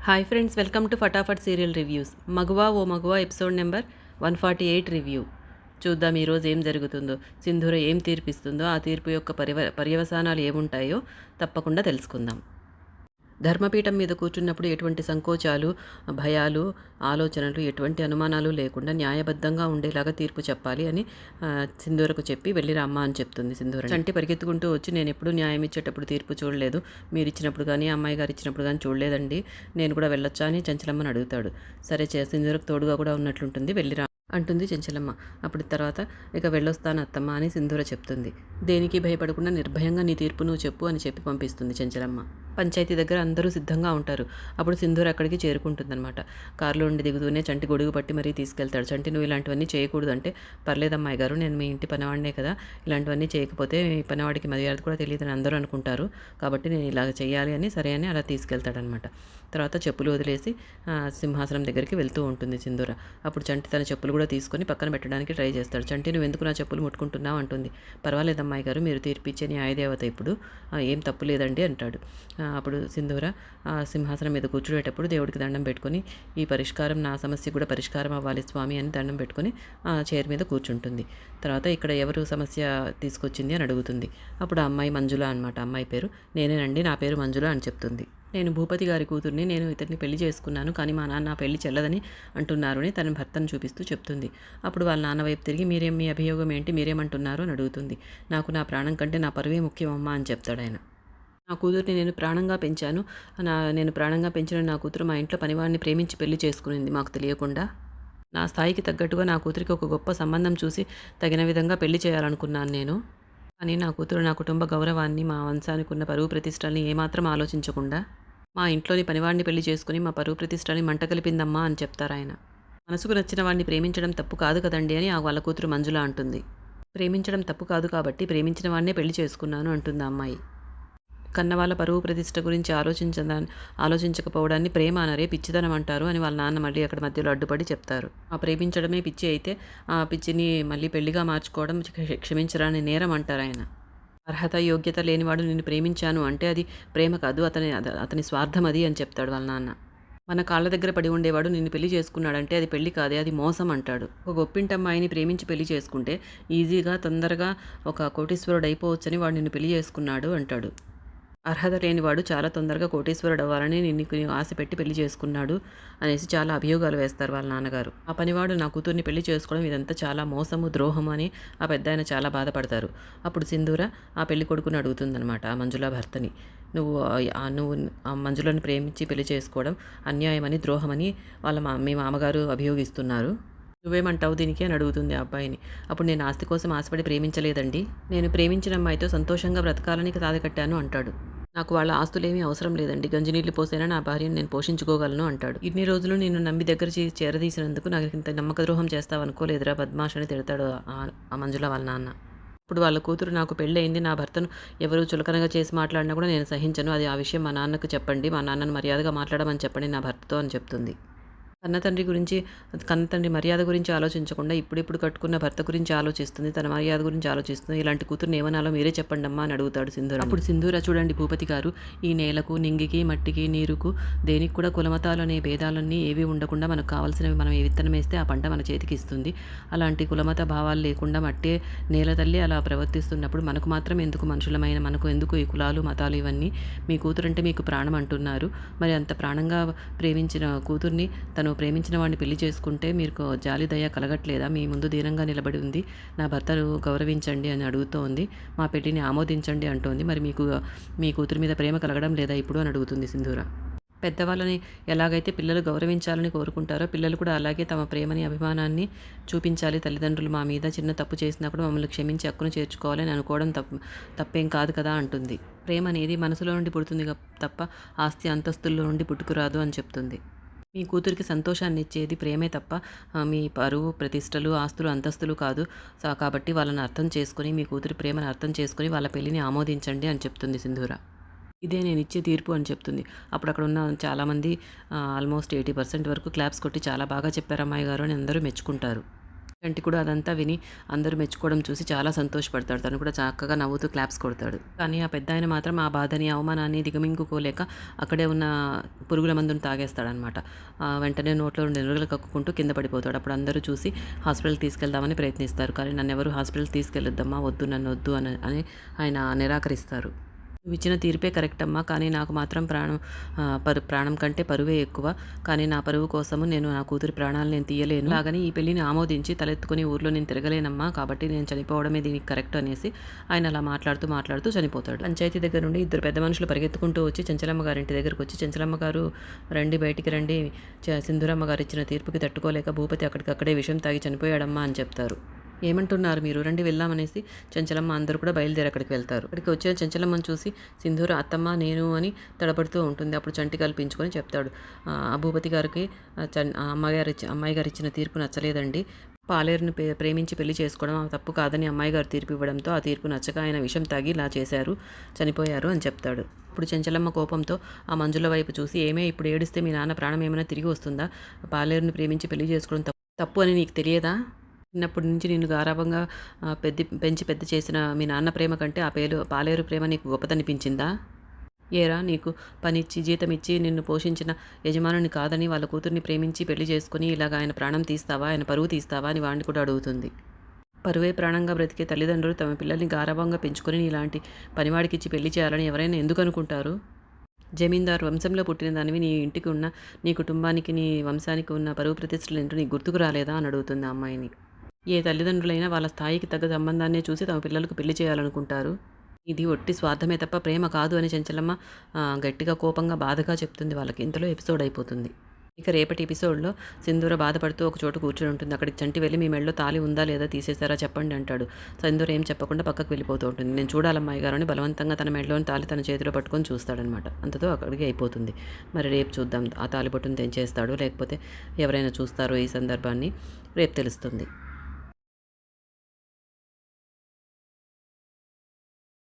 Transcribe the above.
Hi friends, welcome to Fatafat serial reviews. Maguva O మగువా episode number 148 review. చూద్దాం ఈరోజు ఏం జరుగుతుందో, సింధూర ఏం తీర్పిస్తుందో, ఆ తీర్పు యొక్క పర్యవసానాలు ఏముంటాయో తప్పకుండా తెలుసుకుందాం. ధర్మపీఠం మీద కూర్చున్నప్పుడు ఎటువంటి సంకోచాలు, భయాలు, ఆలోచనలు, ఎటువంటి అనుమానాలు లేకుండా న్యాయబద్ధంగా ఉండేలాగా తీర్పు చెప్పాలి అని సింధూరకు చెప్పి వెళ్ళిరా అమ్మ అని చెప్తుంది సింధూర. చంటి పరిగెత్తుకుంటూ వచ్చి, నేను ఎప్పుడు న్యాయం ఇచ్చేటప్పుడు తీర్పు చూడలేదు, మీరు ఇచ్చినప్పుడు కానీ అమ్మాయి గారు ఇచ్చినప్పుడు కానీ చూడలేదండి, నేను కూడా వెళ్ళొచ్చా అని చంచలమ్మని అడుగుతాడు. సరే, సింధూరకు తోడుగా కూడా ఉన్నట్లుంటుంది, వెళ్ళిరా అంటుంది చెంచలమ్మ. అప్పుడు తర్వాత ఇక వెళ్ళొస్తాను అత్తమ్మ అని సింధూర చెప్తుంది. దేనికి భయపడకుండా నిర్భయంగా నీ తీర్పు నువ్వు చెప్పు అని చెప్పి పంపిస్తుంది చెంచలమ్మ. పంచాయతీ దగ్గర అందరూ సిద్ధంగా ఉంటారు. అప్పుడు సింధూర అక్కడికి చేరుకుంటుందన్నమాట. కారులో ఉండి దిగుతూనే చంటి గొడుగు పట్టి మరీ తీసుకెళ్తాడు. చంటి, నువ్వు ఇలాంటివన్నీ చేయకూడదు అంటే, పర్లేదమ్మాయి గారు, నేను మీ ఇంటి పనివాడినే కదా, ఇలాంటివన్నీ చేయకపోతే ఈ పనివాడికి మర్యాద కూడా తెలియదని అందరూ అనుకుంటారు, కాబట్టి నేను ఇలాగ చేయాలి అని సరే అని అలా తీసుకెళ్తాడనమాట. తర్వాత చెప్పులు వదిలేసి సింహాసనం దగ్గరికి వెళ్తూ ఉంటుంది సింధూర. అప్పుడు చంటి తన చెప్పులు కూడా తీసుకొని పక్కన పెట్టడానికి ట్రై చేస్తాడు. చంటి, నువ్వు ఎందుకు నా చెప్పులు ముట్టుకుంటున్నావు అంటుంది. పర్వాలేదమ్మాయి గారు, మీరు తీర్పిచ్చే న్యాయదేవత ఇప్పుడు, ఏం తప్పు లేదండి అంటాడు. అప్పుడు సింధూర సింహాసనం మీద కూర్చునేటప్పుడు దేవుడికి దండం పెట్టుకొని, ఈ పరిష్కారం నా సమస్య కూడా పరిష్కారం అవ్వాలి స్వామి అని దండం పెట్టుకొని చైర్ మీద కూర్చుంటుంది. తర్వాత ఇక్కడ ఎవరు సమస్య తీసుకొచ్చింది అని అడుగుతుంది. అప్పుడు ఆ అమ్మాయి మంజుల అనమాట, అమ్మాయి పేరు. నేనేనండి, నా పేరు మంజుల అని చెప్తుంది. నేను భూపతి గారి కూతుర్ని, నేను ఇతన్ని పెళ్లి చేసుకున్నాను, కానీ మా నాన్న పెళ్లి చెల్లదని అంటున్నారు అని తన భర్తను చూపిస్తూ చెప్తుంది. అప్పుడు వాళ్ళ నాన్న వైపు తిరిగి, మీ అభియోగం ఏంటి, మీరేమంటున్నారు అని అడుగుతుంది. నాకు నా ప్రాణం కంటే నా పరువే ముఖ్యమమ్మా అని చెప్తాడు ఆయన. నా కూతుర్ని నేను ప్రాణంగా పెంచాను, నేను ప్రాణంగా పెంచిన నా కూతురు మా ఇంట్లో పనివాడిని ప్రేమించి పెళ్లి చేసుకునింది మాకు తెలియకుండా. నా స్థాయికి తగ్గట్టుగా నా కూతురికి ఒక గొప్ప సంబంధం చూసి తగిన విధంగా పెళ్లి చేయాలనుకున్నాను నేను. కానీ నా కూతురు నా కుటుంబ గౌరవాన్ని, మా వంశానికి ఉన్న పరువు ప్రతిష్టల్ని ఏమాత్రం ఆలోచించకుండా మా ఇంట్లోని పనివాడిని పెళ్లి చేసుకుని మా పరువు ప్రతిష్టల్ని మంట కలిపిందమ్మా అని చెప్తారాయన. మనసుకు నచ్చిన వాడిని ప్రేమించడం తప్పు కాదు కదండి అని వాళ్ళ కూతురు మంజుల అంటుంది. ప్రేమించడం తప్పు కాదు కాబట్టి ప్రేమించిన వాడినే పెళ్లి చేసుకున్నాను అంటుంది ఆ అమ్మాయి. కన్నవాళ్ళ పరువు ప్రతిష్ట గురించి ఆలోచించకపోవడాన్ని ప్రేమ అనరే, పిచ్చితనం అంటారు అని వాళ్ళ నాన్న మళ్ళీ అక్కడ మధ్యలో అడ్డుపడి చెప్తారు. ఆ ప్రేమించడమే పిచ్చి అయితే ఆ పిచ్చిని మళ్ళీ పెళ్లిగా మార్చుకోవడం క్షమించరాని నేరం అంటారు ఆయన. అర్హత యోగ్యత లేనివాడు నిన్ను ప్రేమించాను అంటే అది ప్రేమ కాదు, అతని స్వార్థం అది అని చెప్తాడు వాళ్ళ నాన్న. మన కాళ్ళ దగ్గర పడి ఉండేవాడు నిన్ను పెళ్లి చేసుకున్నాడంటే అది పెళ్లి కాదే, అది మోసం అంటాడు. ఒక గొప్పింటమ్మాయిని ప్రేమించి పెళ్లి చేసుకుంటే ఈజీగా తొందరగా ఒక కోటీశ్వరుడు అయిపోవచ్చని వాడు నిన్ను పెళ్లి చేసుకున్నాడు అంటాడు. అర్హత లేనివాడు చాలా తొందరగా కోటీశ్వరుడు అవ్వాలని నిన్ను ఆశ పెట్టి పెళ్లి చేసుకున్నాడు అనేసి చాలా అభియోగాలు వేస్తారు వాళ్ళ నాన్నగారు. ఆ పనివాడు నా కూతుర్ని పెళ్లి చేసుకోవడం ఇదంతా చాలా మోసము, ద్రోహము అని ఆ పెద్దాయన చాలా బాధపడతారు. అప్పుడు సింధూర ఆ పెళ్లి కొడుకుని అడుగుతుందనమాట, ఆ మంజుల భర్తని. నువ్వు ఆ మంజులను ప్రేమించి పెళ్లి చేసుకోవడం అన్యాయమని, ద్రోహమని మీ మామగారు అభియోగిస్తున్నారు. నువ్వేమంటావు దీనికి అని అడుగుతుంది ఆ అబ్బాయిని. అప్పుడు, నేను ఆస్తి కోసం ఆశపడి ప్రేమించలేదండి, నేను ప్రేమించిన అమ్మాయితో సంతోషంగా బ్రతకాలని సాధకట్టాను అంటాడు. నాకు వాళ్ళ ఆస్తులేమీ అవసరం లేదండి, గంజినీళ్ళు పోసైనా నా భార్యను నేను పోషించుకోగలను అంటాడు. ఇన్ని రోజులు నిన్ను నమ్మి దగ్గర చేరదీసినందుకు నాకు ఇంత నమ్మక ద్రోహం చేస్తావనుకోలేదురా బద్మాష్ అని తిడతాడు ఆ మంజుల వాళ్ళ నాన్న. ఇప్పుడు వాళ్ళ కూతురు, నాకు పెళ్ళయింది, నా భర్తను ఎవరు చులకనగా చేసి మాట్లాడినా కూడా నేను సహించను, అది ఆ విషయం మా నాన్నకు చెప్పండి, మా నాన్నను మర్యాదగా మాట్లాడమని చెప్పండి నా భర్తతో అని చెప్తుంది. కన్నతండ్రి మర్యాద గురించి ఆలోచించకుండా ఇప్పుడిప్పుడు కట్టుకున్న భర్త గురించి ఆలోచిస్తుంది, తన మర్యాద గురించి ఆలోచిస్తుంది. ఇలాంటి కూతురుని ఏమనాలో మీరే చెప్పండి అమ్మా అని అడుగుతాడు సింధూర. అప్పుడు సింధూర, చూడండి భూపతి గారు, ఈ నేలకు, నింగికి, మట్టికి, నీరుకు, దేనికి కూడా కులమతాలు అనే భేదాలన్నీ ఏవి ఉండకుండా మనకు కావాల్సినవి మనం ఏ విత్తనం వేస్తే ఆ పంట మన చేతికి ఇస్తుంది. అలాంటి కులమత భావాలు లేకుండా మట్టే నేల తల్లి అలా ప్రవర్తిస్తున్నప్పుడు మనకు మాత్రం ఎందుకు, మనుషులమైన మనకు ఎందుకు ఈ కులాలు మతాలు ఇవన్నీ? మీ కూతురంటే మీకు ప్రాణం అంటున్నారు, మరి అంత ప్రాణంగా ప్రేమించిన కూతుర్ని తను ప్రేమించిన వాడిని పెళ్లి చేసుకుంటే మీకు జాలి దయ కలగట్లేదా? మీ ముందు దీనంగా నిలబడి ఉంది, నా భర్తను గౌరవించండి అని అడుగుతోంది, మా పెళ్లిని ఆమోదించండి అంటోంది, మరి మీ కూతురి మీద ప్రేమ కలగడం లేదా ఇప్పుడు అని అడుగుతుంది సింధూర. పెద్దవాళ్ళని ఎలాగైతే పిల్లలు గౌరవించాలని కోరుకుంటారో పిల్లలు కూడా అలాగే తమ ప్రేమని, అభిమానాన్ని చూపించాలి. తల్లిదండ్రులు మా మీద చిన్న తప్పు చేసినా కూడా మమ్మల్ని క్షమించి హక్కును చేర్చుకోవాలని అనుకోవడం తప్పేం కాదు కదా అంటుంది. ప్రేమ అనేది మనసులో నుండి పుడుతుంది తప్ప ఆస్తి అంతస్తుల్లో నుండి పుట్టుకురాదు అని చెప్తుంది. మీ కూతురికి సంతోషాన్ని ఇచ్చేది ప్రేమే తప్ప మీ పరువు ప్రతిష్టలు, ఆస్తులు, అంతస్తులు కాదు. కాబట్టి వాళ్ళని అర్థం చేసుకొని, మీ కూతురి ప్రేమను అర్థం చేసుకొని వాళ్ళ పెళ్లిని ఆమోదించండి అని చెప్తుంది సింధూర. ఇదే నేను ఇచ్చే తీర్పు అని చెప్తుంది. అప్పుడు అక్కడ ఉన్న చాలామంది ఆల్మోస్ట్ 80% వరకు క్లాప్స్ కొట్టి, చాలా బాగా చెప్పారు అమ్మాయి గారు అని అందరూ మెచ్చుకుంటారు. చంటి కూడా అదంతా విని అందరూ మెచ్చుకోవడం చూసి చాలా సంతోషపడతాడు. తను కూడా చక్కగా నవ్వుతూ క్లాప్స్ కొడతాడు. కానీ ఆ పెద్దాయన మాత్రం ఆ బాధని, అవమానాన్ని దిగమింగుకోలేక అక్కడే ఉన్న పురుగుల మందును తాగేస్తాడనమాట. వెంటనే నోట్లో నురగలు కక్కుకుంటూ కింద పడిపోతాడు. అప్పుడు అందరూ చూసి హాస్పిటల్‌కి తీసుకెళ్దామని ప్రయత్నిస్తారు. కానీ నన్నెవరు హాస్పిటల్‌కి తీసుకెళ్ళొద్దమ్మా, వద్దు నన్నొద్దు అని ఆయన నిరాకరిస్తారు. నువ్విచ్చిన తీర్పే కరెక్ట్ అమ్మా. కానీ నాకు మాత్రం ప్రాణం కంటే పరువే ఎక్కువ. కానీ నా పరువు కోసము నేను నా కూతురి ప్రాణాలు నేను తీయలేను. అలాగని ఈ పెళ్లిని ఆమోదించి తలెత్తుకుని ఊర్లో నేను తిరగలేనమ్మా. కాబట్టి నేను చనిపోవడమే దీనికి కరెక్ట్ అనేసి ఆయన అలా మాట్లాడుతూ చనిపోతాడు. పంచాయతీ దగ్గర నుండి ఇద్దరు పెద్ద మనుషులు పరిగెత్తుకుంటూ వచ్చి చెంచలమ్మ గారింటి దగ్గరకు వచ్చి, చెంచలమ్మ గారు రండి, బయటికి రండి, సింధూరమ్మ గారు ఇచ్చిన తీర్పుకి తట్టుకోలేక భూపతి అక్కడికక్కడే విషం తాగి చనిపోయాడమ్మా అని చెప్తారు. ఏమంటున్నారు మీరు, రండి వెళ్దామనేసి చెంచలమ్మ అందరూ కూడా బయలుదేరి అక్కడికి వెళ్తారు. అక్కడికి వచ్చిన చెంచలమ్మని చూసి సింధూర అత్తమ్మ నేను అని తడబడుతూ ఉంటుంది. అప్పుడు చంటి కల్పించుకొని చెప్తాడు, ఆ భూపతి గారికి అమ్మాయి గారు ఇచ్చిన తీర్పు నచ్చలేదండి. పాలేరుని ప్రేమించి పెళ్లి చేసుకోవడం తప్పు కాదని అమ్మాయి గారు తీర్పు ఇవ్వడంతో ఆ తీర్పు నచ్చక ఆయన విషం తాగి ఇలా చేశారు, చనిపోయారు అని చెప్తాడు. ఇప్పుడు చెంచలమ్మ కోపంతో ఆ మంజుల వైపు చూసి, ఏమే ఇప్పుడు ఏడిస్తే మీ నాన్న ప్రాణం ఏమైనా తిరిగి వస్తుందా? పాలేరుని ప్రేమించి పెళ్లి చేసుకోవడం తప్పు అని నీకు తెలియదా? చిన్నప్పటి నుంచి నిన్ను గారాబంగా పెంచి పెద్ద చేసిన మీ నాన్న ప్రేమ కంటే పాలేరు ప్రేమ నీకు గొప్పదనిపించిందా? ఏరా, నీకు పనిచ్చి జీతం ఇచ్చి నిన్ను పోషించిన యజమానుని కాదని వాళ్ళ కూతుర్ని ప్రేమించి పెళ్లి చేసుకుని ఇలాగ ఆయన ప్రాణం తీస్తావా, ఆయన పరువు తీస్తావా అని వాడిని కూడా అడుగుతుంది. పరువే ప్రాణంగా బ్రతికే తల్లిదండ్రులు తమ పిల్లల్ని గారాబంగా పెంచుకొని ఇలాంటి పనివాడికిచ్చి పెళ్లి చేయాలని ఎవరైనా ఎందుకు అనుకుంటారు? జమీందారు వంశంలో పుట్టిన దానివి నీ ఇంటికి ఉన్న, నీ కుటుంబానికి నీ వంశానికి ఉన్న పరువు ప్రతిష్టలు ఏంటో నీకు గుర్తుకు రాలేదా అని అడుగుతుంది ఆ అమ్మాయిని. ఏ తల్లిదండ్రులైనా వాళ్ళ స్థాయికి తగ్గ సంబంధాన్నే చూసి తమ పిల్లలకు పెళ్లి చేయాలనుకుంటారు. ఇది ఒట్టి స్వార్థమే తప్ప ప్రేమ కాదు అని చెంచలమ్మ గట్టిగా, కోపంగా, బాధగా చెప్తుంది వాళ్ళకి. ఇంతలో ఎపిసోడ్ అయిపోతుంది. ఇక రేపటి ఎపిసోడ్లో సింధూర బాధపడుతూ ఒక చోట కూర్చొని ఉంటుంది. అక్కడికి చంటి వెళ్ళి, మీ మెడలో తాళి ఉందా లేదా తీసేసారా చెప్పండి అంటాడు. సింధూర ఏం చెప్పకుండా పక్కకు వెళ్ళిపోతూ ఉంటుంది. నేను చూడాలమ్మాయి గారు అని బలవంతంగా తన మెడలోని తాళి తన చేతిలో పట్టుకొని చూస్తాడనమాట. అంతతో అక్కడికి అయిపోతుంది. మరి రేపు చూద్దాం ఆ తాళిబొట్టును తెంచేస్తాడు, లేకపోతే ఎవరైనా చూస్తారో ఈ సందర్భాన్ని రేపు తెలుస్తుంది.